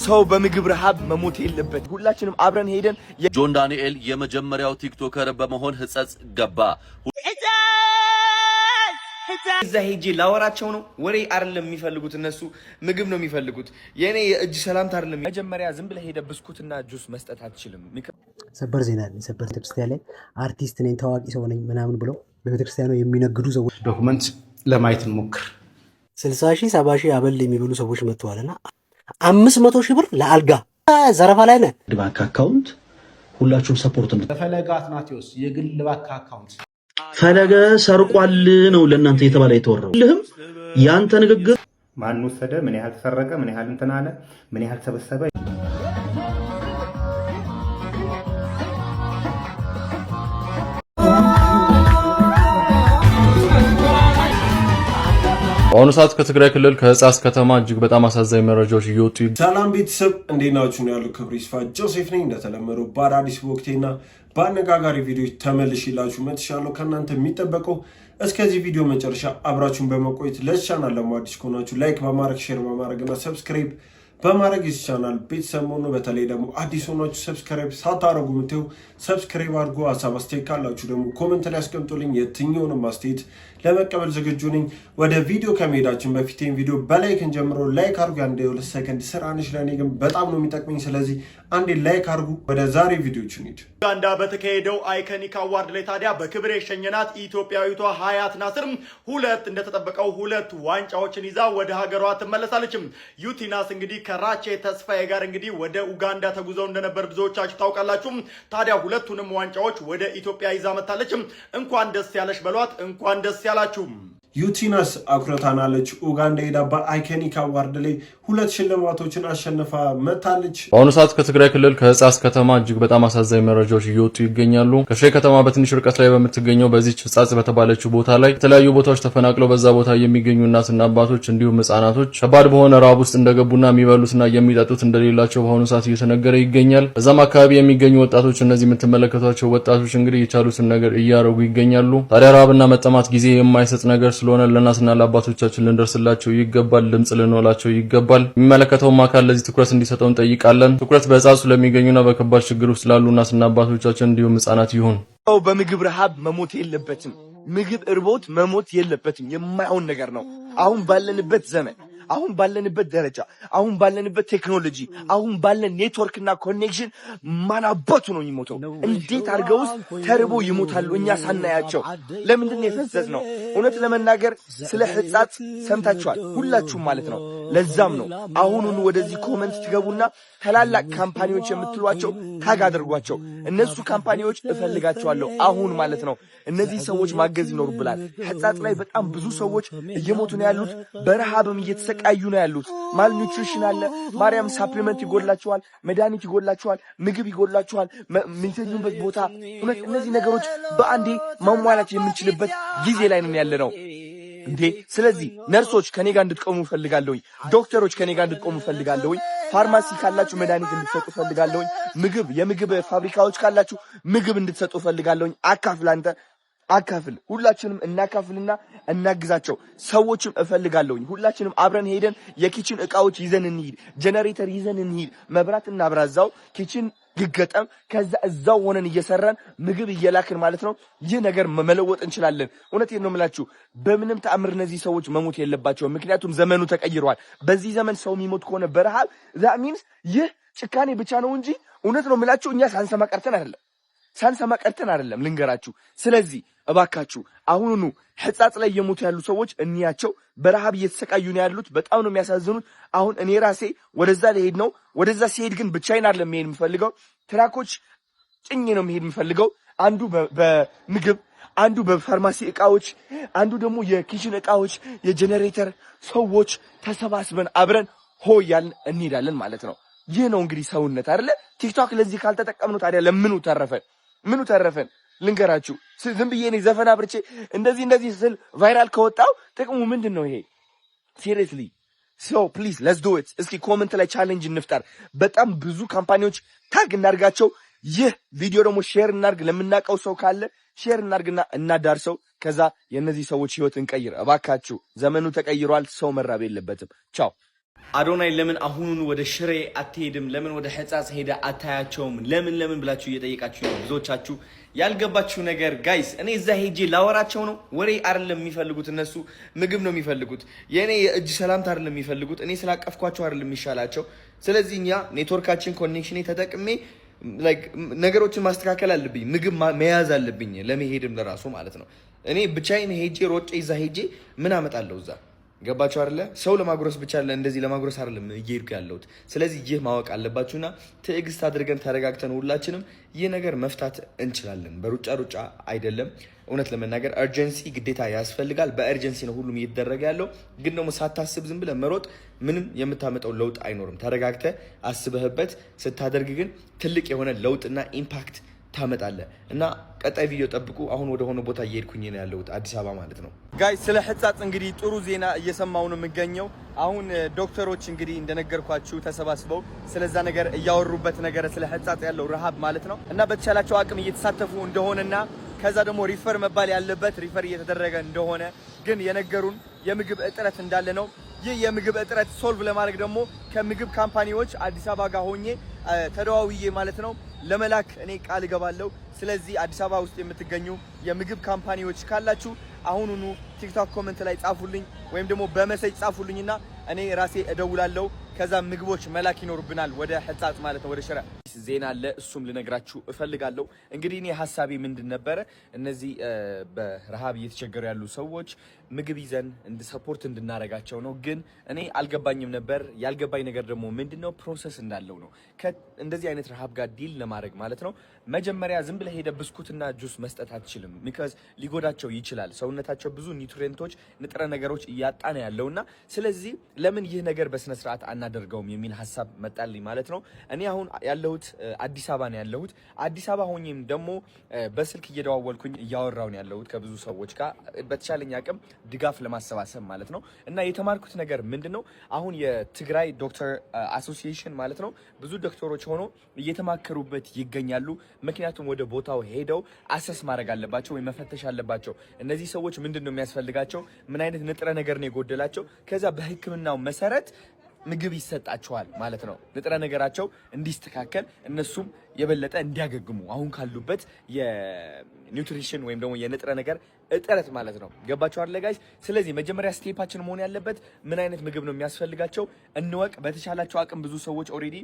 ሰው በምግብ ረሃብ መሞት የለበት። ሁላችንም አብረን ሄደን ጆን ዳንኤል የመጀመሪያው ቲክቶከር በመሆን ህጸጽ ገባ። እዛ ሄጄ ላወራቸው ነው። ወሬ አይደለም የሚፈልጉት እነሱ ምግብ ነው የሚፈልጉት። የኔ የእጅ ሰላምታ አይደለም። መጀመሪያ ዝም ብለህ ሄደህ ብስኩትና ጁስ መስጠት አትችልም። ሰበር ዜና አለ። ሰበር ቤተክርስቲያን ላይ አርቲስት ነኝ ታዋቂ ሰው ነኝ ምናምን ብለው በቤተክርስቲያኑ የሚነግዱ ሰዎች ዶክመንት ለማየት እንሞክር። 60 ሺህ 70 ሺህ አበል የሚበሉ ሰዎች መጥተዋልና 500 ሺህ ብር ለአልጋ ዘረፋ ላይ ነህ። ባንክ አካውንት ሁላችሁም ሰፖርት ፈለገ አትናቴዎስ የግል ባንክ አካውንት ፈለገ ሰርቋል ነው ለእናንተ የተባለ የተወራው። ልህም ያንተ ንግግር ማን ወሰደ፣ ምን ያህል ተሰረቀ፣ ምን ያህል እንትን አለ፣ ምን ያህል ተሰበሰበ። በአሁኑ ሰዓት ከትግራይ ክልል ከህጻስ ከተማ እጅግ በጣም አሳዛኝ መረጃዎች እየወጡ ሰላም ቤተሰብ እንዴት ናችሁ? ነው ያለው። ክብር ይስፋ ጆሴፍ ነኝ። እንደተለመደው በአዳዲስ ወቅቴና በአነጋጋሪ ቪዲዮዎች ተመልሼላችሁ መጥቻለሁ። ከእናንተ የሚጠበቀው እስከዚህ ቪዲዮ መጨረሻ አብራችሁን በመቆየት ለቻናል ደግሞ አዲስ ከሆናችሁ ላይክ በማድረግ ሼር በማድረግና ሰብስክራይብ በማድረግ ይቻላል ቤተሰብ ሆኖ በተለይ ደግሞ አዲስ ሆናችሁ ሰብስክራይብ ሳታረጉ ምትው ሰብስክራይብ አድርጎ ሀሳብ አስተያየት ካላችሁ ደግሞ ኮሜንት ላይ አስቀምጡልኝ። የትኛውንም አስተያየት ለመቀበል ዝግጁ ነኝ። ወደ ቪዲዮ ከመሄዳችን በፊት ቪዲዮ በላይክ እንጀምሮ። ላይክ አድርጉ። አንዴ 2 ሰከንድ ስራንሽ ለኔ ግን በጣም ነው የሚጠቅመኝ። ስለዚህ አንዴ ላይክ አድርጉ። ወደ ዛሬ ቪዲዮቹ እንሂድ። ኡጋንዳ በተካሄደው አይኮኒክ አዋርድ ላይ ታዲያ በክብር የሸኘናት ኢትዮጵያዊቷ ሀያት ናስር እንደተጠበቀው 2 ዋንጫዎችን ይዛ ወደ ሀገሯ ትመለሳለች። ዩቲናስ እንግዲህ ከራቼ ተስፋዬ ጋር እንግዲህ ወደ ኡጋንዳ ተጉዘው እንደነበር ብዙዎቻችሁ ታውቃላችሁ። ታዲያ 2ቱንም ዋንጫዎች ወደ ኢትዮጵያ ይዛ መጣለች። እንኳን ደስ ያለሽ በሏት፣ እንኳን ደስ ያላችሁ። ዩቲናስ አኩርታናለች። ኡጋንዳ ሄዳ በአይኮኒክ አዋርድ ላይ 2 ሽልማቶችን አሸንፋ መታለች። በአሁኑ ሰዓት ከትግራይ ክልል ከህጻስ ከተማ እጅግ በጣም አሳዛኝ መረጃዎች እየወጡ ይገኛሉ። ከሽሬ ከተማ በትንሽ ርቀት ላይ በምትገኘው በዚህች ህጻጽ በተባለችው ቦታ ላይ የተለያዩ ቦታዎች ተፈናቅለው በዛ ቦታ የሚገኙ እናትና አባቶች እንዲሁም ህጻናቶች ከባድ በሆነ ረሃብ ውስጥ እንደገቡና የሚበሉትና የሚጠጡት እንደሌላቸው በአሁኑ ሰዓት እየተነገረ ይገኛል። በዛም አካባቢ የሚገኙ ወጣቶች እነዚህ የምትመለከቷቸው ወጣቶች እንግዲህ የቻሉትን ነገር እያደረጉ ይገኛሉ። ታዲያ ረሃብና መጠማት ጊዜ የማይሰጥ ነገር ስለሆነ ለናስና ለአባቶቻችን ልንደርስላቸው ይገባል። ድምጽ ልንሆናቸው ይገባል። የሚመለከተውም አካል ለዚህ ትኩረት እንዲሰጠው እንጠይቃለን። ትኩረት በህጻጽ ስለሚገኙና በከባድ ችግር ውስጥ ላሉ እናስና አባቶቻችን እንዲሁም ህጻናት ይሁን። ሰው በምግብ ረሃብ መሞት የለበትም። ምግብ እርቦት መሞት የለበትም። የማይሆን ነገር ነው። አሁን ባለንበት ዘመን፣ አሁን ባለንበት ደረጃ፣ አሁን ባለንበት ቴክኖሎጂ፣ አሁን ባለን ኔትወርክና ኮኔክሽን ማናበቱ ነው የሚሞተው። እንዴት አድርገውስ ተርቦ ይሞታሉ እኛ ሳናያቸው? ለምንድን ነው የፈዘዝ ነው? እውነት ለመናገር ስለ ህጻጽ ሰምታችኋል ሁላችሁም ማለት ነው። ለዛም ነው አሁኑን ወደዚህ ኮመንት ትገቡና ታላላቅ ካምፓኒዎች የምትሏቸው ታግ አድርጓቸው። እነሱ ካምፓኒዎች እፈልጋቸዋለሁ አሁን ማለት ነው። እነዚህ ሰዎች ማገዝ ይኖርብናል። ህጻጽ ላይ በጣም ብዙ ሰዎች እየሞቱ ነው ያሉት። በረሃብም እየተሰቃዩ ነው ያሉት። ማልኒውትሪሽን አለ። ማርያም ሳፕሊመንት ይጎላቸዋል፣ መድኃኒት ይጎላቸዋል፣ ምግብ ይጎላቸዋል፣ የሚተኙበት ቦታ። እውነት እነዚህ ነገሮች በአንዴ ማሟላት የምንችልበት ጊዜ ላይ ነን ያለ ነው እንዴ። ስለዚህ ነርሶች ከኔ ጋር እንድትቆሙ ፈልጋለሁኝ። ዶክተሮች ከኔ ጋር እንድትቆሙ ፈልጋለሁኝ። ፋርማሲ ካላችሁ መድኃኒት እንድትሰጡ ፈልጋለሁኝ። የምግብ ፋብሪካዎች ካላችሁ ምግብ እንድትሰጡ ፈልጋለሁኝ። አካፍል። ሁላችንም እናካፍልና እናግዛቸው። ሰዎችም እፈልጋለሁኝ። ሁላችንም አብረን ሄደን የኪችን እቃዎች ይዘን እንሂድ። ጄነሬተር ይዘን እንሂድ። መብራት እናብራዛው። ኪችን ይገጠም። ከዛ እዛው ሆነን እየሰራን ምግብ እየላክን ማለት ነው ይህ ነገር መለወጥ እንችላለን። እውነቴን ነው የምላችሁ። በምንም ተአምር እነዚህ ሰዎች መሞት የለባቸውም። ምክንያቱም ዘመኑ ተቀይሯል። በዚህ ዘመን ሰው የሚሞት ከሆነ በረሃብ that means ይህ ጭካኔ ብቻ ነው እንጂ እውነት ነው የምላችሁ እኛ ሳንሰማ ቀርተን አይደለም ልንገራችሁ። ስለዚህ እባካችሁ አሁኑኑ ህጻጽ ላይ የሞቱ ያሉ ሰዎች እንያቸው። በረሃብ እየተሰቃዩ ነው ያሉት። በጣም ነው የሚያሳዝኑት። አሁን እኔ ራሴ ወደዛ ልሄድ ነው። ወደዛ ሲሄድ ግን ብቻዬን አይደለም መሄድ የምፈልገው። ትራኮች ጭኜ ነው መሄድ የምፈልገው። አንዱ በምግብ፣ አንዱ በፋርማሲ እቃዎች፣ አንዱ ደግሞ የኪችን እቃዎች፣ የጄነሬተር ሰዎች ተሰባስበን አብረን ሆያልን እንሄዳለን ማለት ነው። ይህ ነው እንግዲህ ሰውነት አይደለ? ቲክቶክ ለዚህ ካልተጠቀምነው ታዲያ ለምኑ ተረፈን? ልንገራችሁ። ዝም ብዬ እኔ ዘፈን አብርቼ እንደዚህ ስል ቫይራል ከወጣው ጥቅሙ ምንድን ነው? ይሄ ሲሪየስሊ ሶ ፕሊዝ ሌትስ ዱ ኢት። እስኪ ኮሜንት ላይ ቻሌንጅ እንፍጠር። በጣም ብዙ ካምፓኒዎች ታግ እናርጋቸው። ይህ ቪዲዮ ደግሞ ሼር እናርግ። ለምናውቀው ሰው ካለ ሼር እናርግና እናዳርሰው። ከዛ የእነዚህ ሰዎች ህይወት እንቀይር። እባካችሁ ዘመኑ ተቀይሯል። ሰው መራብ የለበትም። ቻው አዶናይ ለምን አሁኑን ወደ ሽሬ አትሄድም? ለምን ወደ ሕጻጽ ሄደ አታያቸውም? ለምን ብላችሁ እየጠየቃችሁ ነው ብዙዎቻችሁ። ያልገባችሁ ነገር ጋይስ፣ እኔ እዛ ሄጄ ላወራቸው ነው። ወሬ አይደለም የሚፈልጉት እነሱ ምግብ ነው የሚፈልጉት። የኔ የእጅ ሰላምታ አይደለም የሚፈልጉት። እኔ ስላቀፍኳቸው አይደለም የሚሻላቸው። ስለዚህ እኛ ኔትወርካችን ኮኔክሽኔ ተጠቅሜ ነገሮችን ማስተካከል አለብኝ። ምግብ መያዝ አለብኝ ለመሄድም ለራሱ ማለት ነው። እኔ ብቻዬን ሄጄ ሮጬ እዛ ሄጄ ምን አመጣለሁ እዛ? ገባችሁ አይደለ? ሰው ለማጉረስ ብቻ እንደዚህ ለማጉረስ አይደለም እየሄድኩ ያለሁት። ስለዚህ ይህ ማወቅ አለባችሁና ትዕግስት አድርገን ተረጋግተን ሁላችንም ይህ ነገር መፍታት እንችላለን። በሩጫ አይደለም። እውነት ለመናገር አርጀንሲ ግዴታ ያስፈልጋል። በአርጀንሲ ነው ሁሉም እየተደረገ ያለው። ግን ደግሞ ሳታስብ ዝም ብለህ መሮጥ ምንም የምታመጣው ለውጥ አይኖርም። ተረጋግተህ አስበህበት ስታደርግ ግን ትልቅ የሆነ ለውጥና ኢምፓክት ታመጣለህ። እና ቀጣይ ቪዲዮ ጠብቁ። አሁን ወደ ሆነ ቦታ እየሄድኩኝ ነው ያለሁት፣ አዲስ አበባ ማለት ነው። ጋይስ ስለ ሕጻጽ እንግዲህ ጥሩ ዜና እየሰማሁ ነው የምገኘው። አሁን ዶክተሮች እንግዲህ እንደነገርኳችሁ ተሰባስበው ስለዛ ነገር እያወሩበት ነገር ስለ ሕጻጽ ያለው ረሃብ ማለት ነው እና በተቻላቸው አቅም እየተሳተፉ እንደሆነና ከዛ ደግሞ ሪፈር መባል ያለበት ሪፈር እየተደረገ እንደሆነ ግን የነገሩን የምግብ እጥረት እንዳለ ነው። ይህ የምግብ እጥረት ሶልቭ ለማድረግ ደግሞ ከምግብ ካምፓኒዎች አዲስ አበባ ጋር ሆኜ ተደዋውዬ ማለት ነው ለመላክ እኔ ቃል እገባለሁ። ስለዚህ አዲስ አበባ ውስጥ የምትገኙ የምግብ ካምፓኒዎች ካላችሁ አሁኑኑ ቲክቶክ ኮሜንት ላይ ጻፉልኝ ወይም ደግሞ በመሴጅ ጻፉልኝና እኔ ራሴ እደውላለሁ። ከዛ ምግቦች መላክ ይኖርብናል ወደ ሕጻጽ ማለት ነው ወደ ሽረ። ዜና አለ፣ እሱም ልነግራችሁ እፈልጋለሁ። እንግዲህ እኔ ሐሳቤ ምንድን ነበረ? እነዚህ በረሃብ እየተቸገሩ ያሉ ሰዎች ምግብ ይዘን ሰፖርት እንድናረጋቸው ነው። ግን እኔ አልገባኝም ነበር። ያልገባኝ ነገር ደግሞ ምንድነው ፕሮሰስ እንዳለው ነው። እንደዚህ አይነት ረሃብ ጋር ዲል ለማድረግ ማለት ነው መጀመሪያ ዝም ብለህ ሄደ ብስኩትና ጁስ መስጠት አትችልም። ሚካዝ ሊጎዳቸው ይችላል። ሰውነታቸው ብዙ ኒውትሪየንቶች፣ ንጥረ ነገሮች እያጣ ነው ያለውና ስለዚህ ለምን ይህ ነገር በስነ ስርዓት አናደርገውም የሚል ሐሳብ መጣልኝ ማለት ነው። እኔ አሁን ያለሁት አዲስ አበባ ነው ያለሁት። አዲስ አበባ ሆኜም ደግሞ በስልክ እየደዋወልኩኝ እያወራሁ ነው ያለሁት ከብዙ ሰዎች ጋር በተቻለኝ አቅም ድጋፍ ለማሰባሰብ ማለት ነው። እና የተማርኩት ነገር ምንድነው? አሁን የትግራይ ዶክተር አሶሲዬሽን ማለት ነው ብዙ ዶክተሮች ሆኖ እየተማከሩበት ይገኛሉ። ምክንያቱም ወደ ቦታው ሄደው አሰስ ማድረግ አለባቸው ወይ መፈተሽ አለባቸው። እነዚህ ሰዎች ምንድነው የሚያስፈልጋቸው? ምን አይነት ንጥረ ነገር ነው የጎደላቸው? ከዛ በሕክምናው መሰረት ምግብ ይሰጣቸዋል ማለት ነው። ንጥረ ነገራቸው እንዲስተካከል እነሱም የበለጠ እንዲያገግሙ አሁን ካሉበት የኒውትሪሽን ወይም ደግሞ የንጥረ ነገር እጥረት ማለት ነው። ገባችሁ አይደል ጋይስ? ስለዚህ መጀመሪያ ስቴፓችን መሆን ያለበት ምን አይነት ምግብ ነው የሚያስፈልጋቸው እንወቅ። በተቻላቸው አቅም ብዙ ሰዎች ኦልሬዲ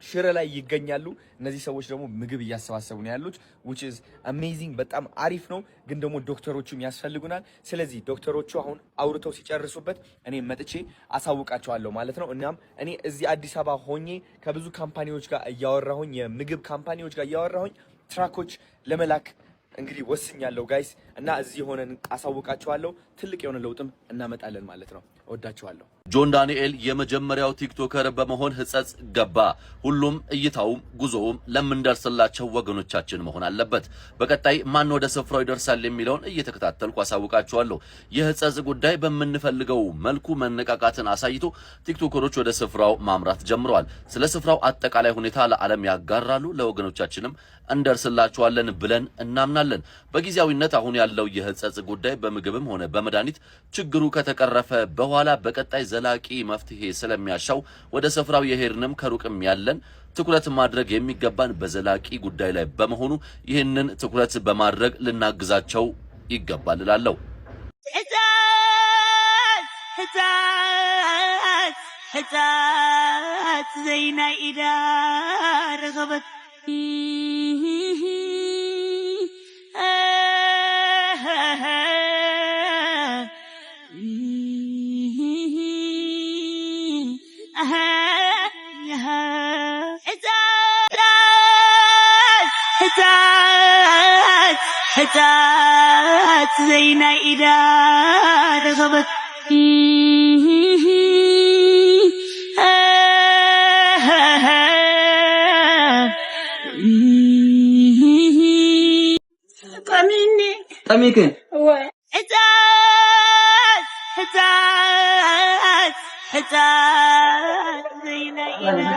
ሽረ ላይ ይገኛሉ። እነዚህ ሰዎች ደግሞ ምግብ እያሰባሰቡ ነው ያሉት which is amazing በጣም አሪፍ ነው። ግን ደግሞ ዶክተሮቹም ያስፈልጉናል። ስለዚህ ዶክተሮቹ አሁን አውርተው ሲጨርሱበት እኔ መጥቼ አሳውቃቸዋለሁ ማለት ነው። እናም እኔ እዚህ አዲስ አበባ ሆኜ ከብዙ ካምፓኒዎች ጋር እያወራሁኝ የምግብ ካምፓኒዎች ጋር እያወራሁኝ ትራኮች ለመላክ እንግዲህ ወስኛለሁ ጋይስ። እና እዚህ ሆነን አሳውቃቸዋለሁ። ትልቅ የሆነ ለውጥም እናመጣለን ማለት ነው። ወዳቸዋለሁ። ጆን ዳንኤል የመጀመሪያው ቲክቶከር በመሆን ሕጸጽ ገባ። ሁሉም እይታውም ጉዞውም ለምንደርስላቸው ወገኖቻችን መሆን አለበት። በቀጣይ ማን ወደ ስፍራው ይደርሳል የሚለውን እየተከታተልኩ አሳውቃቸዋለሁ። የሕጸጽ ጉዳይ በምንፈልገው መልኩ መነቃቃትን አሳይቶ ቲክቶከሮች ወደ ስፍራው ማምራት ጀምረዋል። ስለ ስፍራው አጠቃላይ ሁኔታ ለዓለም ያጋራሉ። ለወገኖቻችንም እንደርስላቸዋለን ብለን እናምናለን። በጊዜያዊነት አሁን ያለው የሕጸጽ ጉዳይ በምግብም ሆነ በመድኃኒት ችግሩ ከተቀረፈ በኋላ በቀጣይ ዘላቂ መፍትሄ ስለሚያሻው ወደ ስፍራው የሄድንም ከሩቅም ያለን ትኩረት ማድረግ የሚገባን በዘላቂ ጉዳይ ላይ በመሆኑ ይህንን ትኩረት በማድረግ ልናግዛቸው ይገባል እላለሁ። ሕጻጽ ዘይና ኢዳ ረኸበት ሕጻጽ ዘይና ኢዳ ረኸበት ጠሚክን ሕጻጽ ዘይና ኢዳ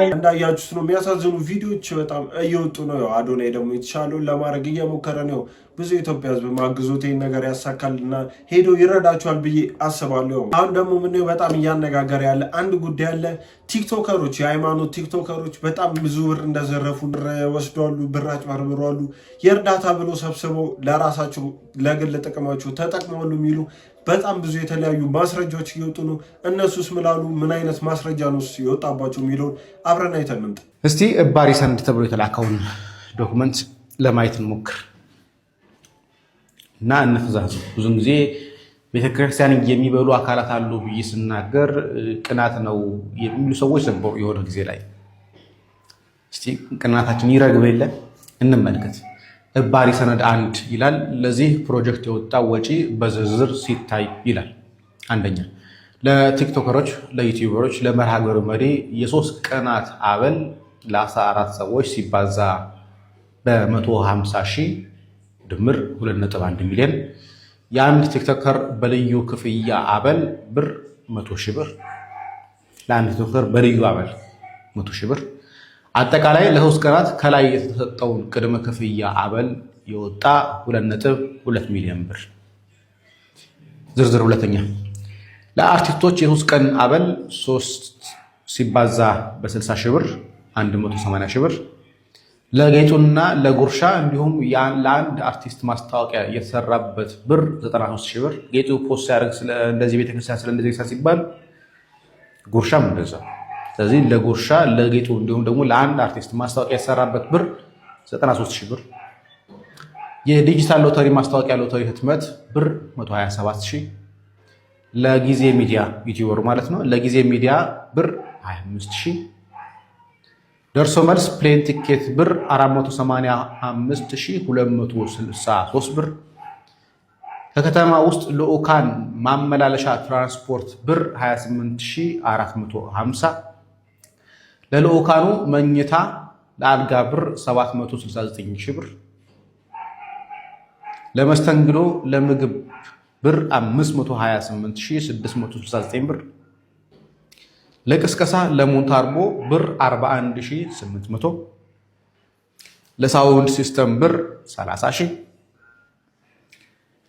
እንዳያችሁት ነው የሚያሳዝኑ ቪዲዮዎች በጣም እየወጡ ነው። ያው አዶናይ ደግሞ የተሻለውን ለማድረግ እየሞከረ ነው። ብዙ የኢትዮጵያ ሕዝብ ማግዞት ይህን ነገር ያሳካልና ሄዶ ይረዳቸዋል ብዬ አስባለሁ። አሁን ደግሞ ምነው በጣም እያነጋገረ ያለ አንድ ጉዳይ አለ። ቲክቶከሮች፣ የሃይማኖት ቲክቶከሮች በጣም ብዙ ብር እንደዘረፉ ወስደዋሉ፣ ብር አጭበርብረዋሉ፣ የእርዳታ ብሎ ሰብስበው ለራሳቸው ለግል ጥቅማቸው ተጠቅመዋሉ የሚሉ በጣም ብዙ የተለያዩ ማስረጃዎች እየወጡ ነው። እነሱስ ምላሉ ምን አይነት ማስረጃ ነው የወጣባቸው የሚለውን አብረን አይተን እንምጣ። እስቲ እባሪ ሰነድ ተብሎ የተላከውን ዶክመንት ለማየት እንሞክር እና እንፍዛዙ። ብዙን ጊዜ ቤተክርስቲያን የሚበሉ አካላት አሉ ብዬ ስናገር ቅናት ነው የሚሉ ሰዎች ነበሩ የሆነ ጊዜ ላይ። እስቲ ቅናታችን ይረግብ የለ እንመልከት። እባሪ ሰነድ 1 ይላል። ለዚህ ፕሮጀክት የወጣ ወጪ በዝርዝር ሲታይ ይላል። አንደኛ ለቲክቶከሮች፣ ለዩቲዩበሮች፣ ለመርሃ ግብር መሪ የ3 ቀናት አበል ለ14 ሰዎች ሲባዛ በ150 ሺህ ድምር 2.1 ሚሊዮን። የአንድ ቲክቶከር በልዩ ክፍያ አበል ብር 100 ሺህ ብር። ለአንድ ቲክቶከር በልዩ አበል 100 ሺህ ብር። አጠቃላይ ለ3 ቀናት ከላይ የተሰጠውን ቅድመ ክፍያ አበል የወጣ 2.2 ሚሊዮን ብር። ዝርዝር ሁለተኛ ለአርቲስቶች የ3 ቀን አበል 3 ሲባዛ በ60 ሺህ ብር 180 ሺህ ብር። ለጌጡና ለጉርሻ እንዲሁም ለአንድ አርቲስት ማስታወቂያ የተሰራበት ብር 93 ሺህ ብር። ጌጡ ፖስት ሲያደርግ እንደዚህ ቤተክርስቲያን ስለ እንደዚህ ሲባል ጉርሻም እንደዛ። ስለዚህ ለጉርሻ ለጌጡ እንዲሁም ደግሞ ለአንድ አርቲስት ማስታወቂያ የተሰራበት ብር 93 ሺህ ብር። የዲጂታል ሎተሪ ማስታወቂያ ሎተሪ ህትመት ብር 127 ሺህ። ለጊዜ ሚዲያ ዩቲዩበር ማለት ነው። ለጊዜ ሚዲያ ብር 25 ሺህ። ደርሶ መልስ ፕሌን ቲኬት ብር 485263 ብር። ከከተማ ውስጥ ልዑካን ማመላለሻ ትራንስፖርት ብር 28450። ለልዑካኑ መኝታ ለአልጋ ብር 769 ሺህ ብር። ለመስተንግዶ ለምግብ ብር 528669 ብር። ለቅስቀሳ ለሞንታርቦ ብር 41800። ለሳውንድ ሲስተም ብር 30 ሺህ።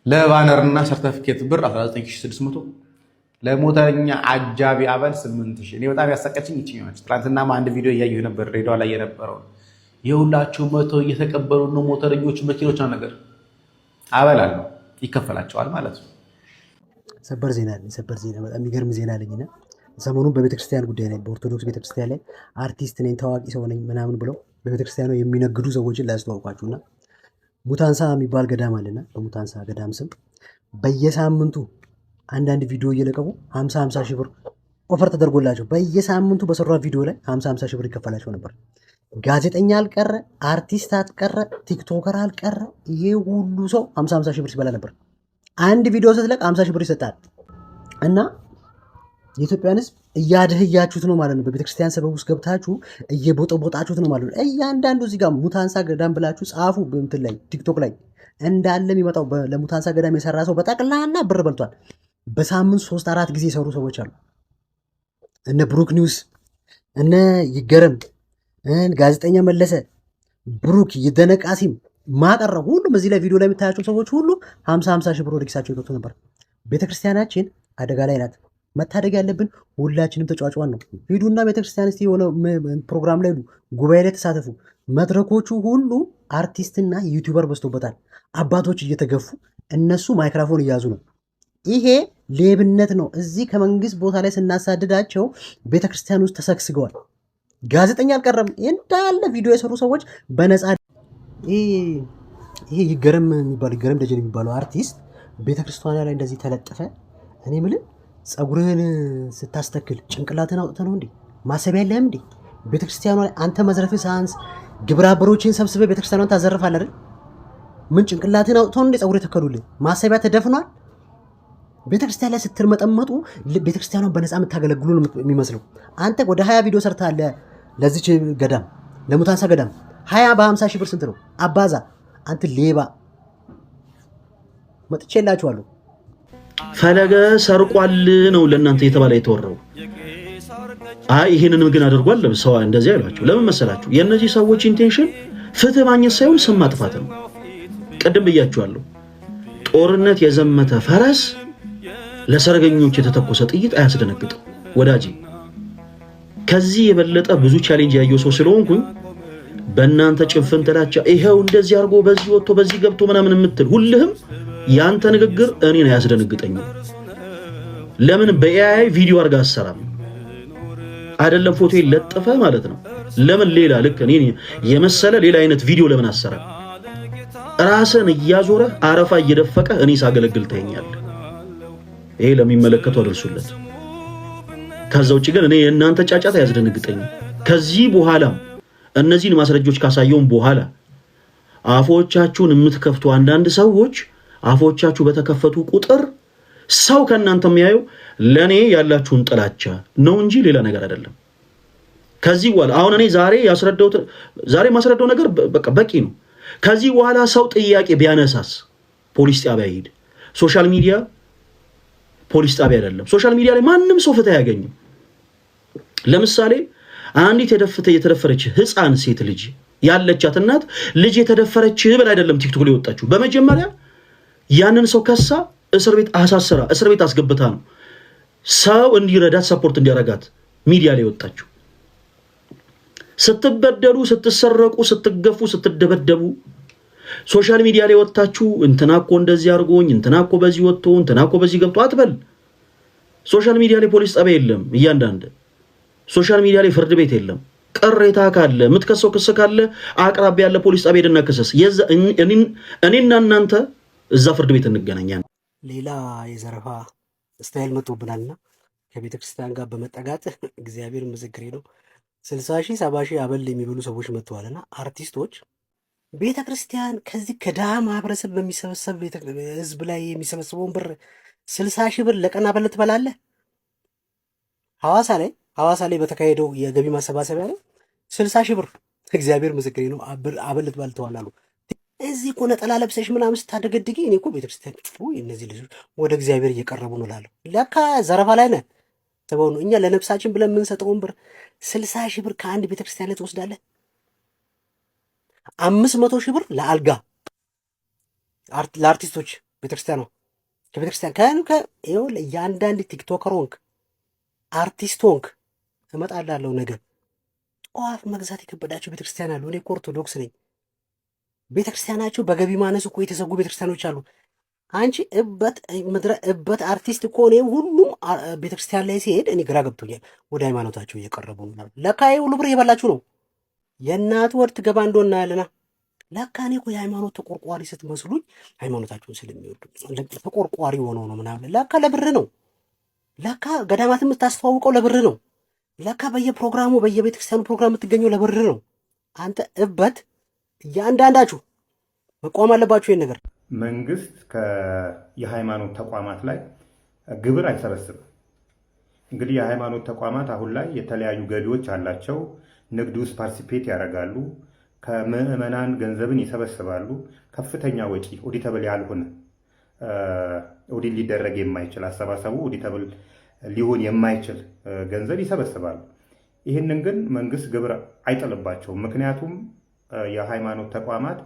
ለባነርና ሰርተፊኬት ብር 19600። ለሞተረኛ አጃቢ አበል 8000። እኔ በጣም ያሳቀችኝ ይችኛለች። ትናንትና አንድ ቪዲዮ እያየሁ ነበር፣ ሬዲዮ ላይ የነበረው የሁላችሁ መቶ እየተቀበሉ ነው ሞተረኞች፣ መኪኖች ነገር አበል አለው ይከፈላቸዋል ማለት ነው። ሰበር ዜና በጣም የሚገርም ዜና አለኝና ሰሞኑን በቤተክርስቲያን ጉዳይ ላይ በኦርቶዶክስ ቤተክርስቲያን ላይ አርቲስት ነኝ ታዋቂ ሰው ነኝ ምናምን ብለው በቤተክርስቲያኑ የሚነግዱ ሰዎችን ላያስተዋውቋችሁና ሙታንሳ የሚባል ገዳም አለና በሙታንሳ ገዳም ስም በየሳምንቱ አንዳንድ ቪዲዮ እየለቀቁ 50 ሺህ ብር ኦፈር ተደርጎላቸው በየሳምንቱ በሰራ ቪዲዮ ላይ 50 ሺህ ብር ይከፈላቸው ነበር። ጋዜጠኛ አልቀረ፣ አርቲስት አልቀረ፣ ቲክቶከር አልቀረ፣ ይሄ ሁሉ ሰው 50 ሺህ ብር ሲበላ ነበር። አንድ ቪዲዮ ስትለቅ 50 ሺህ ብር ይሰጣል። እና የኢትዮጵያን ሕዝብ እያድህያችሁት ነው ማለት ነው። በቤተክርስቲያን ሰበብ ውስጥ ገብታችሁ እየቦጠቦጣችሁት ነው ማለት ነው። እያንዳንዱ እዚህ ጋር ሙታንሳ ገዳም ብላችሁ ጻፉ። እንትን ላይ ቲክቶክ ላይ እንዳለ የሚመጣው ለሙታንሳ ገዳም የሰራ ሰው በጠቅላላ ብር በልቷል። በሳምንት 3-4 ጊዜ የሰሩ ሰዎች አሉ። እነ ብሩክ ኒውስ፣ እነ ይገረም፣ ጋዜጠኛ መለሰ፣ ብሩክ ይደነቃሲም ማቀረ ሁሉም እዚህ ላይ ቪዲዮ ላይ የምታያቸው ሰዎች ሁሉ 50 ሺህ ብር ወደ ኪሳቸው ይገብቱ ነበር። ቤተክርስቲያናችን አደጋ ላይ ናት። መታደግ ያለብን ሁላችንም ተጫዋጭዋን ነው። ሂዱና ቤተክርስቲያን እስቲ የሆነ ፕሮግራም ላይ ሂዱ፣ ጉባኤ ላይ ተሳተፉ። መድረኮቹ ሁሉ አርቲስትና ዩቲዩበር በዝቶበታል። አባቶች እየተገፉ እነሱ ማይክራፎን እያዙ ነው። ይሄ ሌብነት ነው። እዚህ ከመንግስት ቦታ ላይ ስናሳድዳቸው ቤተክርስቲያን ውስጥ ተሰግስገዋል። ጋዜጠኛ አልቀረም። እንዳለ ቪዲዮ የሰሩ ሰዎች በነፃ ይሄ ይገረም ደጀን የሚባለው አርቲስት ቤተክርስቲያኗ ላይ እንደዚህ ተለጠፈ። እኔ የምልህ ፀጉርህን ስታስተክል ጭንቅላትን አውጥተህ ነው እንዴ? ማሰቢያ የለህም እንዴ? ቤተክርስቲያኗ ላይ አንተ መዝረፍህ ሳያንስ ግብረ አበሮችን ሰብስበህ ቤተክርስቲያኗን ታዘርፋለህ አይደል? ምን ጭንቅላትን አውጥተው እንዴ ፀጉር የተከሉልህ? ማሰቢያ ተደፍኗል። ቤተክርስቲያን ላይ ስትርመጠመጡ ቤተክርስቲያኗን በነፃ የምታገለግሉ ነው የሚመስለው። አንተ ወደ 20 ቪዲዮ ሰርተሃል ለዚች ገዳም ለሙታንሳ ገዳም 20 በ50 ሺህ ብር ስንት ነው? አባዛ። አንተ ሌባ። መጥቼላችኋለሁ። ፈለገ ሰርቋል ነው ለእናንተ የተባለ የተወራው። አይ ይሄንንም ግን አድርጓል ሰው እንደዚህ አይሏቸው። ለምን መሰላችሁ? የእነዚህ ሰዎች ኢንቴንሽን ፍትህ ማግኘት ሳይሆን ስም ማጥፋት ነው። ቅድም ብያችኋለሁ። ጦርነት የዘመተ ፈረስ ለሰርገኞች የተተኮሰ ጥይት አያስደነግጥም ወዳጄ። ከዚህ የበለጠ ብዙ ቻሌንጅ ያየው ሰው ስለሆንኩኝ በእናንተ ጭንፍን ጥላቻ ይሄው እንደዚህ አድርጎ በዚህ ወጥቶ በዚህ ገብቶ ምናምን የምትል ሁልህም ያንተ ንግግር እኔን አያስደነግጠኝም። ለምን በኤአይ ቪዲዮ አድርጋ አሰራም አይደለም ፎቶ ይለጥፈ ማለት ነው። ለምን ሌላ ልክ እኔ የመሰለ ሌላ አይነት ቪዲዮ ለምን አሰራ? ራስን እያዞረ አረፋ እየደፈቀ እኔ ሳገለግል ታየኛለህ። ይሄ ለሚመለከተው አድርሱለት። ከዛ ውጪ ግን እኔ የእናንተ ጫጫታ አያስደነግጠኝም። ከዚህ በኋላም እነዚህን ማስረጃዎች ካሳየውን በኋላ አፎቻችሁን የምትከፍቱ አንዳንድ ሰዎች አፎቻችሁ በተከፈቱ ቁጥር ሰው ከእናንተ የሚያየው ለኔ ያላችሁን ጥላቻ ነው እንጂ ሌላ ነገር አይደለም። ከዚህ በኋላ አሁን እኔ ዛሬ ማስረዳው ነገር በቂ ነው። ከዚህ በኋላ ሰው ጥያቄ ቢያነሳስ ፖሊስ ጣቢያ ይሄድ። ሶሻል ሚዲያ ፖሊስ ጣቢያ አይደለም። ሶሻል ሚዲያ ላይ ማንም ሰው ፍትህ አያገኝም። ለምሳሌ አንዲት የተደፈረች ህፃን ሴት ልጅ ያለቻት እናት ልጅ የተደፈረች ብል አይደለም ቲክቶክ ላይ ወጣችሁ። በመጀመሪያ ያንን ሰው ከሳ እስር ቤት አሳስራ እስር ቤት አስገብታ ነው ሰው እንዲረዳት ሰፖርት እንዲያረጋት ሚዲያ ላይ ወጣችሁ። ስትበደሉ፣ ስትሰረቁ፣ ስትገፉ፣ ስትደበደቡ ሶሻል ሚዲያ ላይ ወጣችሁ እንትናኮ እንደዚህ አርጎኝ እንትናኮ በዚህ ወጥቶ እንትናኮ በዚህ ገብቶ አትበል። ሶሻል ሚዲያ ላይ ፖሊስ ጣቢያ የለም። እያንዳንድ ሶሻል ሚዲያ ላይ ፍርድ ቤት የለም። ቅሬታ ካለ የምትከሰው ክስ ካለ አቅራቢያ ያለ ፖሊስ ጣቢያ ሄደና ክሰስ። እኔና እናንተ እዛ ፍርድ ቤት እንገናኛለን። ሌላ የዘረፋ ስታይል መጥቶብናልና ከቤተ ክርስቲያን ጋር በመጠጋት እግዚአብሔር ምስክሬ ነው 60 ሺህ 70 ሺህ አበል የሚበሉ ሰዎች መጥተዋልና አርቲስቶች ቤተ ክርስቲያን ከዚህ ከድሃ ማህበረሰብ በሚሰበሰብ ህዝብ ላይ የሚሰበስበውን ብር 60 ሺህ ብር ለቀን አበል ትበላለህ። ሐዋሳ ላይ በተካሄደው የገቢ ማሰባሰቢያ ላይ 60 ሺህ ብር እግዚአብሔር ምስክሬ ነው አበል ትበልተዋል አሉ። እዚህ እኮ ነጠላ ለብሰሽ ምናምን ስታደገድጊ እኔ እኮ ቤተክርስቲያን እነዚህ ልጆች ወደ እግዚአብሔር እየቀረቡ ነው እላለሁ። ለካ ዘረፋ ላይ ነን። ሰበው ነው እኛ ለነፍሳችን ብለን የምንሰጠውን ብር 60 ሺህ ብር ከአንድ ቤተክርስቲያን ላይ ትወስዳለህ። 500 ሺህ ብር ለአልጋ ለአርቲስቶች ቤተክርስቲያን ነው። ከቤተክርስቲያን ይኸው ለእያንዳንድ ቲክቶከር ሆንክ አርቲስት ሆንክ እመጣላለሁ ነገ ጧፍ መግዛት የከበዳቸው ቤተክርስቲያን አሉ። እኔ እኮ ኦርቶዶክስ ነኝ። ቤተክርስቲያናቸው በገቢ ማነስ እኮ የተዘጉ ቤተክርስቲያኖች አሉ። አንቺ እበት አርቲስት እኮ እኔ ሁሉም ቤተክርስቲያን ላይ ሲሄድ እኔ ግራ ገብቶኛል። ወደ ሃይማኖታቸው እየቀረቡ ነው። ለካ ሁሉ ብር እየበላችሁ ነው። የእናት ወድ ትገባ እንደሆነ ያለና ለካ እኔ እኮ የሃይማኖት ተቆርቋሪ ስትመስሉኝ ሃይማኖታቸውን ስለሚወዱ ተቆርቋሪ ሆነው ነው ምናምን። ለካ ለብር ነው። ለካ ገዳማት የምታስተዋውቀው ለብር ነው። ለካ በየፕሮግራሙ በየቤተክርስቲያኑ ፕሮግራም የምትገኘው ለብር ነው። አንተ እበት እያንዳንዳችሁ መቋም አለባችሁ። ይሄን ነገር መንግስት የሃይማኖት ተቋማት ላይ ግብር አይሰበስብም። እንግዲህ የሃይማኖት ተቋማት አሁን ላይ የተለያዩ ገቢዎች አላቸው። ንግድ ውስጥ ፓርቲሲፔት ያደርጋሉ። ከምዕመናን ገንዘብን ይሰበስባሉ። ከፍተኛ ወጪ ኦዲተብል ያልሆነ ኦዲት ሊደረግ የማይችል አሰባሰቡ ኦዲተብል ሊሆን የማይችል ገንዘብ ይሰበስባሉ። ይህንን ግን መንግስት ግብር አይጥልባቸውም። ምክንያቱም የሃይማኖት ተቋማት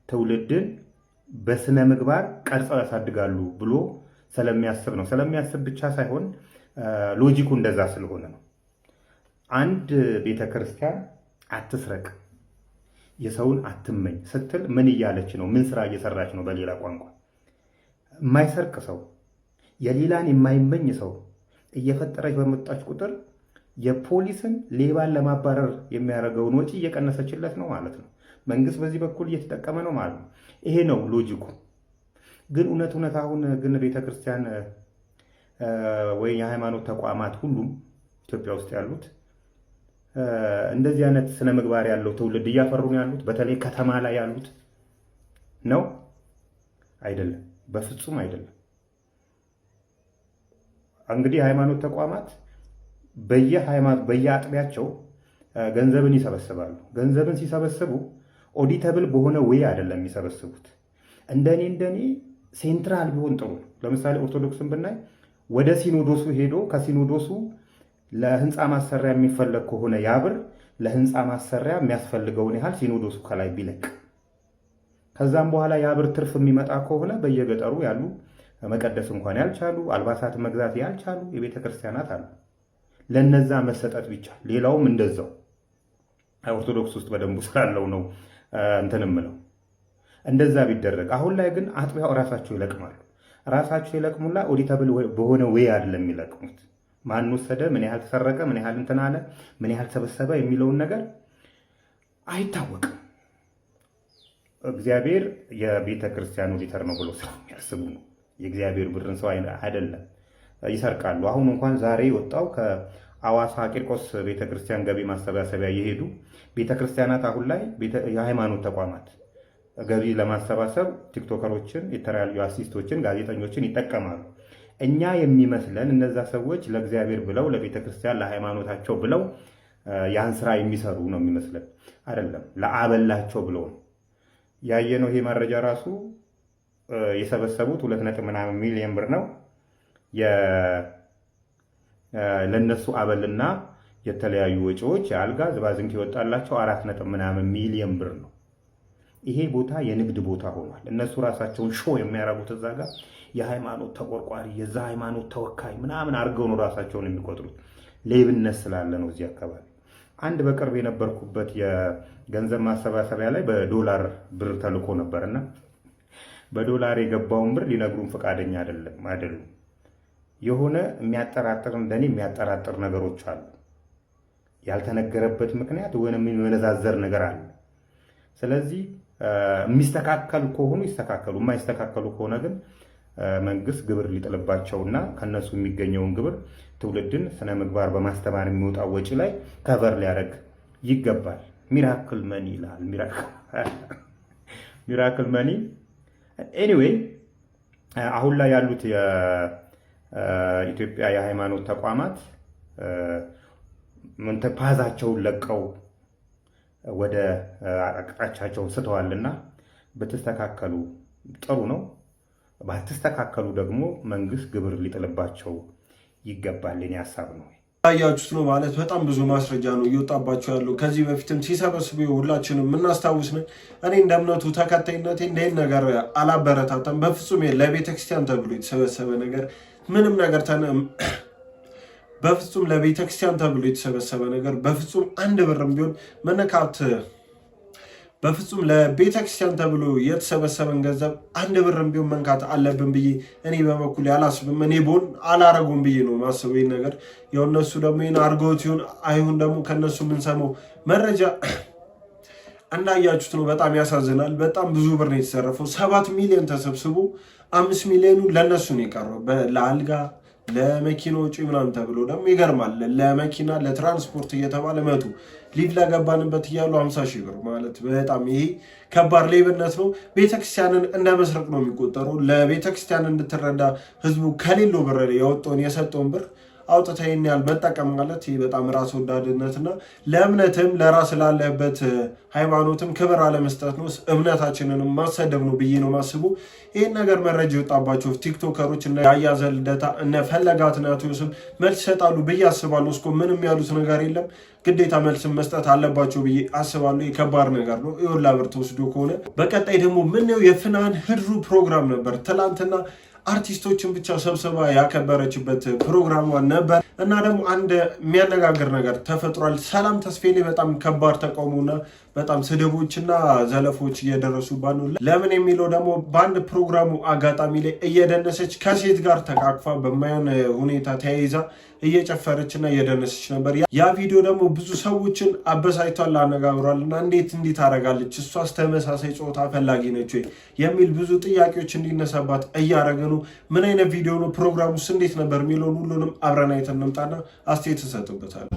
ትውልድን በስነ ምግባር ቀርጸው ያሳድጋሉ ብሎ ስለሚያስብ ነው። ስለሚያስብ ብቻ ሳይሆን ሎጂኩ እንደዛ ስለሆነ ነው። አንድ ቤተክርስቲያን አትስረቅ፣ የሰውን አትመኝ ስትል ምን እያለች ነው? ምን ስራ እየሰራች ነው? በሌላ ቋንቋ የማይሰርቅ ሰው የሌላን የማይመኝ ሰው እየፈጠረች በመጣች ቁጥር የፖሊስን ሌባን ለማባረር የሚያደርገውን ወጪ እየቀነሰችለት ነው ማለት ነው። መንግስት በዚህ በኩል እየተጠቀመ ነው ማለት ነው። ይሄ ነው ሎጂኩ። ግን እውነት አሁን ግን ቤተክርስቲያን ወይ የሃይማኖት ተቋማት ሁሉም ኢትዮጵያ ውስጥ ያሉት እንደዚህ አይነት ስነ ምግባር ያለው ትውልድ እያፈሩ ነው ያሉት? በተለይ ከተማ ላይ ያሉት ነው? አይደለም፣ በፍጹም አይደለም። እንግዲህ የሃይማኖት ተቋማት በየአጥቢያቸው ገንዘብን ይሰበስባሉ። ገንዘብን ሲሰበስቡ ኦዲተብል በሆነ ወይ አይደለም የሚሰበስቡት። እንደኔ ሴንትራል ቢሆን ጥሩ። ለምሳሌ ኦርቶዶክስን ብናይ ወደ ሲኖዶሱ ሄዶ ከሲኖዶሱ ለህንፃ ማሰሪያ የሚፈለግ ከሆነ ያ ብር ለህንፃ ማሰሪያ የሚያስፈልገውን ያህል ሲኖዶሱ ከላይ ቢለቅ ከዛም በኋላ ያ ብር ትርፍ የሚመጣ ከሆነ በየገጠሩ ያሉ መቀደስ እንኳን ያልቻሉ አልባሳት መግዛት ያልቻሉ የቤተ ክርስቲያናት አሉ። ለነዛ መሰጠት ቢቻል ሌላውም እንደዛው ኦርቶዶክስ ውስጥ በደንቡ ስላለው ነው እንትንም ነው እንደዛ ቢደረግ። አሁን ላይ ግን አጥቢያው ራሳቸው ይለቅማሉ። ራሳቸው ይለቅሙላ ኦዲተብል በሆነ ወይ አይደለም የሚለቅሙት። ማን ወሰደ፣ ምን ያህል ተሰረቀ፣ ምን ያህል እንትን አለ፣ ምን ያህል ሰበሰበ የሚለውን ነገር አይታወቅም። እግዚአብሔር የቤተ ክርስቲያን ኦዲተር ነው ብሎ ስለሚያስቡ ነው። የእግዚአብሔር ብርን ሰው አይደለም፣ ይሰርቃሉ። አሁን እንኳን ዛሬ ወጣው ከአዋሳ ቂርቆስ ቤተክርስቲያን ገቢ ማሰባሰቢያ የሄዱ ቤተክርስቲያናት አሁን ላይ የሃይማኖት ተቋማት ገቢ ለማሰባሰብ ቲክቶከሮችን፣ የተለያዩ አሲስቶችን፣ ጋዜጠኞችን ይጠቀማሉ። እኛ የሚመስለን እነዛ ሰዎች ለእግዚአብሔር ብለው ለቤተክርስቲያን ለሃይማኖታቸው ብለው ያን ስራ የሚሰሩ ነው የሚመስለን። አይደለም፣ ለአበላቸው ብለው ነው ያየነው። ይሄ መረጃ ራሱ የሰበሰቡት 2.ምናምን ሚሊዮን ብር ነው። ለነሱ አበልና የተለያዩ ወጪዎች የአልጋ ዝባዝንክ ይወጣላቸው 4.ምናምን ሚሊዮን ብር ነው። ይሄ ቦታ የንግድ ቦታ ሆኗል። እነሱ ራሳቸውን ሾው የሚያረጉት እዛ ጋር የሃይማኖት ተቆርቋሪ የዛ ሃይማኖት ተወካይ ምናምን አድርገው ነው ራሳቸውን የሚቆጥሩት። ሌብነት ስላለ ነው እዚህ አካባቢ። አንድ በቅርብ የነበርኩበት የገንዘብ ማሰባሰቢያ ላይ በዶላር ብር ተልኮ ነበርና በዶላር የገባውን ብር ሊነግሩን ፈቃደኛ አይደሉም። የሆነ የሚያጠራጥር እንደኔ የሚያጠራጥር ነገሮች አሉ። ያልተነገረበት ምክንያት ወይንም የሚመነዛዘር ነገር አለ። ስለዚህ የሚስተካከል ከሆኑ ይስተካከሉ፣ የማይስተካከሉ ከሆነ ግን መንግስት ግብር ሊጥልባቸውና ከነሱ የሚገኘውን ግብር ትውልድን ስነ ምግባር በማስተማር የሚወጣው ወጪ ላይ ከቨር ሊያደርግ ይገባል። ሚራክል መኒ ይላል። ሚራክል መኒ። ኤኒዌይ አሁን ላይ ያሉት የኢትዮጵያ የሃይማኖት ተቋማት ፓዛቸውን ለቀው ወደ አቅጣጫቸው ስተዋልና በተስተካከሉ ጥሩ ነው። ባትስተካከሉ ደግሞ መንግስት ግብር ሊጥልባቸው ይገባል። የኔ ሐሳብ ነው። ያያችሁት ነው ማለት በጣም ብዙ ማስረጃ ነው እየወጣባቸው ያለው። ከዚህ በፊትም ሲሰበስቡ ሁላችንም የምናስታውስ ነው። እኔ እንደ እምነቱ ተከታይነቴ እንደዚህ ነገር አላበረታታም በፍጹም። ለቤተክርስቲያን ተብሎ የተሰበሰበ ነገር ምንም ነገር በፍጹም ለቤተክርስቲያን ተብሎ የተሰበሰበ ነገር በፍጹም አንድ ብርም ቢሆን መነካት በፍጹም ለቤተክርስቲያን ተብሎ የተሰበሰበን ገንዘብ አንድ ብርም ቢሆን መንካት አለብን ብዬ እኔ በበኩል አላስብም። እኔ ቦን አላረጉም ብዬ ነው ማስበው። ይሄን ነገር ያው እነሱ ደግሞ ይሄን አርገውት ይሁን አይሁን ደግሞ ከነሱ የምንሰማው መረጃ እንዳያችሁት ነው። በጣም ያሳዝናል። በጣም ብዙ ብር ነው የተሰረፈው። 7 ሚሊዮን ተሰብስቦ 5 ሚሊዮኑ ለነሱ ነው የቀረው ለአልጋ ለመኪና ወጪ ምናምን ተብሎ ደግሞ ይገርማል። ለመኪና ለትራንስፖርት እየተባለ መጡ ሊቭ ለገባንበት እያሉ 50 ሺህ ብር ማለት በጣም ይሄ ከባድ ሌብነት ነው። ቤተክርስቲያንን እንደ መስረቅ ነው የሚቆጠረው። ለቤተክርስቲያን እንድትረዳ ህዝቡ ከሌለው ብር የወጣውን የሰጠውን ብር አውጥታ ይሄን ያህል መጠቀም ማለት ይሄ በጣም ራስ ወዳድነትና ለእምነትም ለራስ ላለበት ሃይማኖትም ክብር አለመስጠት ነው። እምነታችንንም ማሰደብ ነው ብዬ ነው ማስቡ። ይሄን ነገር መረጃ የወጣባቸው ቲክቶከሮች እና ያያዘ ልደታ እነ ፈለጋት ናቲዮስም መልስ ይሰጣሉ ብዬ አስባለሁ። እስኮ ምንም ያሉት ነገር የለም። ግዴታ መልስም መስጠት አለባቸው ብዬ አስባለሁ። የከባድ ነገር ነው ይሁላ ብር ተወስዶ ከሆነ። በቀጣይ ደግሞ ምነው የፍናን ህድሩ ፕሮግራም ነበር ትላንትና አርቲስቶችን ብቻ ሰብስባ ያከበረችበት ፕሮግራም ነበር እና ደግሞ አንድ የሚያነጋግር ነገር ተፈጥሯል። ሰላም ተስፋዬ ላይ በጣም ከባድ ተቃውሞና በጣም ስድቦችና ዘለፎች እየደረሱባት ነው። ለምን የሚለው ደግሞ በአንድ ፕሮግራሙ አጋጣሚ ላይ እየደነሰች ከሴት ጋር ተቃቅፋ በማይሆን ሁኔታ ተያይዛ እየጨፈረችና እየደነሰች ነበር። ያ ቪዲዮ ደግሞ ብዙ ሰዎችን አበሳጭቷል፣ አነጋግሯል። እና እንዴት እንዲህ ታደርጋለች እሷስ ተመሳሳይ ጾታ ፈላጊ ነች ወይ የሚል ብዙ ጥያቄዎች እንዲነሳባት እያደረገ ነው። ምን አይነት ቪዲዮ ነው? ፕሮግራሙስ እንዴት ነበር የሚለውን ሁሉንም አብረን አይተን እንምጣና አስተያየት እንሰጥበታለን።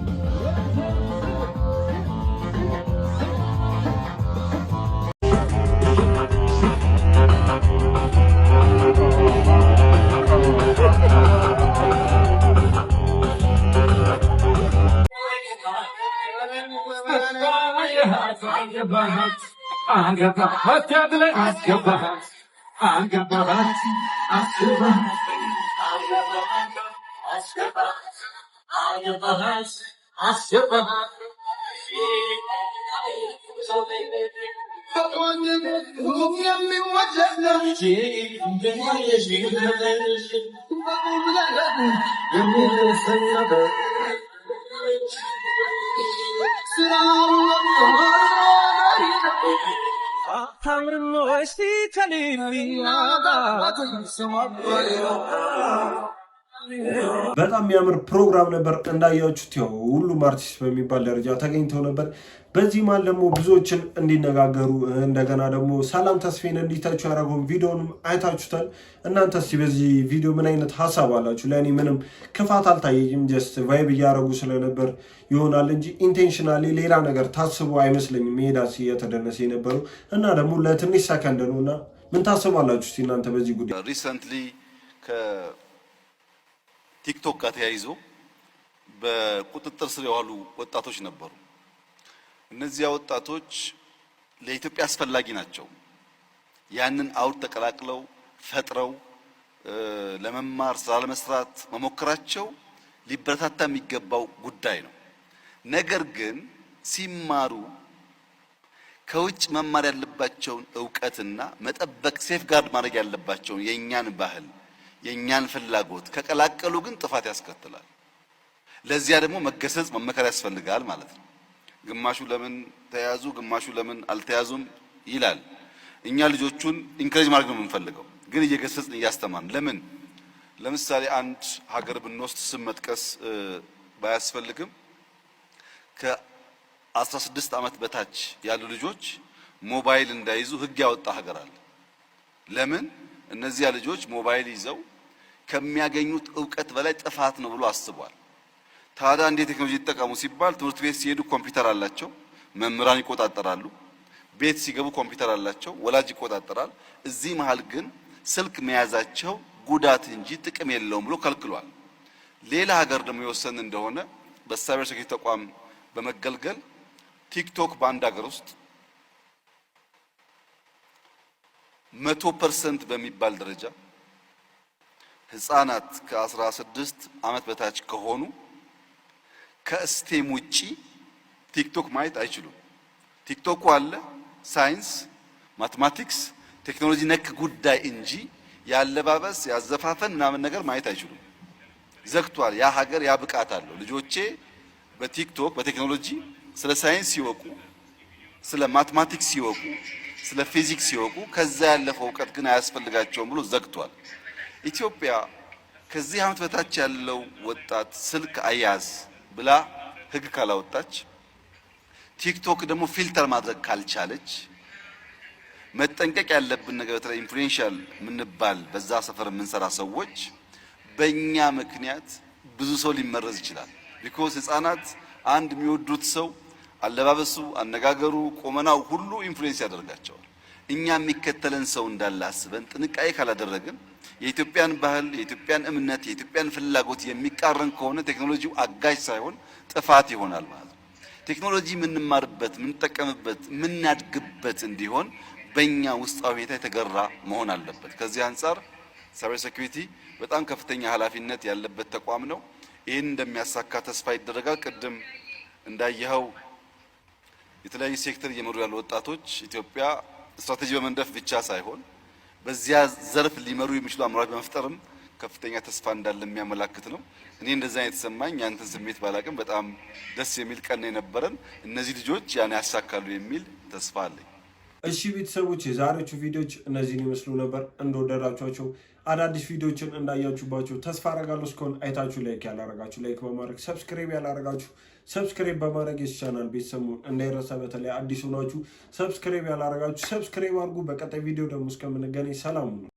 በጣም የሚያምር ፕሮግራም ነበር እንዳያችሁት። ያው ሁሉም አርቲስት በሚባል ደረጃ ተገኝተው ነበር። በዚህ ማል ደግሞ ብዙዎችን እንዲነጋገሩ እንደገና ደግሞ ሰላም ተስፌን እንዲተቹ ያደረገውን ቪዲዮንም አይታችሁታል። እናንተ እስቲ በዚህ ቪዲዮ ምን አይነት ሀሳብ አላችሁ? ለእኔ ምንም ክፋት አልታየኝም። ጀስት ቫይብ እያደረጉ ስለነበር ይሆናል እንጂ ኢንቴንሽናሊ ሌላ ነገር ታስቦ አይመስለኝም። ሜዳስ እየተደነሰ የነበረው እና ደግሞ ለትንሽ ሰከንድ ነው እና ምን ታስባላችሁ እስቲ እናንተ በዚህ ጉዳይ? ሪሰንትሊ ከቲክቶክ ጋር ተያይዞ በቁጥጥር ስር የዋሉ ወጣቶች ነበሩ። እነዚያ ወጣቶች ለኢትዮጵያ አስፈላጊ ናቸው። ያንን አውድ ተቀላቅለው ፈጥረው ለመማር ስራ ለመስራት መሞከራቸው ሊበረታታ የሚገባው ጉዳይ ነው። ነገር ግን ሲማሩ ከውጭ መማር ያለባቸውን ዕውቀትና መጠበቅ ሴፍ ጋርድ ማድረግ ያለባቸውን የኛን ባህል የኛን ፍላጎት ከቀላቀሉ ግን ጥፋት ያስከትላል። ለዚያ ደግሞ መገሰጽ መመከር ያስፈልጋል ማለት ነው። ግማሹ ለምን ተያዙ ግማሹ ለምን አልተያዙም ይላል። እኛ ልጆቹን ኢንከሬጅ ማድረግ ነው የምንፈልገው፣ ግን እየገሰጽን እያስተማርን። ለምሳሌ አንድ ሀገር ብንወስድ ስም መጥቀስ ባያስፈልግም ከ16 ዓመት በታች ያሉ ልጆች ሞባይል እንዳይዙ ሕግ ያወጣ ሀገር አለ። ለምን? እነዚያ ልጆች ሞባይል ይዘው ከሚያገኙት ዕውቀት በላይ ጥፋት ነው ብሎ አስቧል። ታዲያ እንዴት ቴክኖሎጂ ይጠቀሙ ሲባል ትምህርት ቤት ሲሄዱ ኮምፒውተር አላቸው፣ መምህራን ይቆጣጠራሉ። ቤት ሲገቡ ኮምፒውተር አላቸው፣ ወላጅ ይቆጣጠራል። እዚህ መሃል ግን ስልክ መያዛቸው ጉዳት እንጂ ጥቅም የለውም ብሎ ከልክሏል። ሌላ ሀገር ደግሞ የወሰን እንደሆነ በሳይበር ሴኩሪቲ ተቋም በመገልገል ቲክቶክ በአንድ ሀገር ውስጥ 100% በሚባል ደረጃ ህፃናት ከ16 ዓመት በታች ከሆኑ ከስቴም ውጪ ቲክቶክ ማየት አይችሉም። ቲክቶክ አለ ሳይንስ፣ ማቴማቲክስ፣ ቴክኖሎጂ ነክ ጉዳይ እንጂ ያለባበስ ያዘፋፈን ምናምን ነገር ማየት አይችሉም። ዘግቷል። ያ ሀገር ያ ብቃት አለው። ልጆቼ በቲክቶክ በቴክኖሎጂ ስለ ሳይንስ ሲወቁ፣ ስለ ማቴማቲክስ ሲወቁ፣ ስለ ፊዚክስ ሲወቁ ከዛ ያለፈው ዕውቀት ግን አያስፈልጋቸውም ብሎ ዘግቷል። ኢትዮጵያ ከዚህ ዓመት በታች ያለው ወጣት ስልክ አያዝ ብላ ህግ ካላወጣች፣ ቲክቶክ ደግሞ ፊልተር ማድረግ ካልቻለች፣ መጠንቀቅ ያለብን ነገር በተለይ ኢንፍሉዌንሻል ምንባል በዛ ሰፈር የምንሰራ ሰዎች በእኛ ምክንያት ብዙ ሰው ሊመረዝ ይችላል። ቢኮዝ ህፃናት አንድ የሚወዱት ሰው አለባበሱ፣ አነጋገሩ፣ ቆመናው ሁሉ ኢንፍሉዌንስ ያደርጋቸዋል። እኛ የሚከተለን ሰው እንዳለ አስበን ጥንቃቄ ካላደረግን የኢትዮጵያን ባህል፣ የኢትዮጵያን እምነት፣ የኢትዮጵያን ፍላጎት የሚቃረን ከሆነ ቴክኖሎጂው አጋዥ ሳይሆን ጥፋት ይሆናል ማለት ነው። ቴክኖሎጂ የምንማርበት፣ የምንጠቀምበት፣ የምናድግበት እንዲሆን በእኛ ውስጣዊ ሁኔታ የተገራ መሆን አለበት። ከዚህ አንጻር ሳይበር ሴኩሪቲ በጣም ከፍተኛ ኃላፊነት ያለበት ተቋም ነው። ይህን እንደሚያሳካ ተስፋ ይደረጋል። ቅድም እንዳየኸው የተለያዩ ሴክተር እየመሩ ያሉ ወጣቶች ኢትዮጵያ ስትራቴጂ በመንደፍ ብቻ ሳይሆን በዚያ ዘርፍ ሊመሩ የሚችሉ አመራሮች በመፍጠርም ከፍተኛ ተስፋ እንዳለ የሚያመላክት ነው። እኔ እንደዛ የተሰማኝ ያንተን ስሜት ባላቅም በጣም ደስ የሚል ቀን የነበረን። እነዚህ ልጆች ያን ያሳካሉ የሚል ተስፋ አለኝ። እሺ ቤተሰቦች፣ የዛሬዎቹ ቪዲዮዎች እነዚህን ይመስሉ ነበር። እንደወደዳችኋቸው አዳዲስ ቪዲዮዎችን እንዳያችሁባቸው ተስፋ አረጋለሁ። እስካሁን አይታችሁ ላይክ ያላረጋችሁ ላይክ በማድረግ ሰብስክራይብ ያላረጋችሁ ሰብስክራይብ በማድረግ የቻናል ቤተሰቡ እንዳይረሳ። በተለይ አዲስ ሆናችሁ ሰብስክራይብ ያላረጋችሁ ሰብስክራይብ አድርጉ። በቀጣይ ቪዲዮ ደግሞ እስከምንገናኝ ሰላም ነው።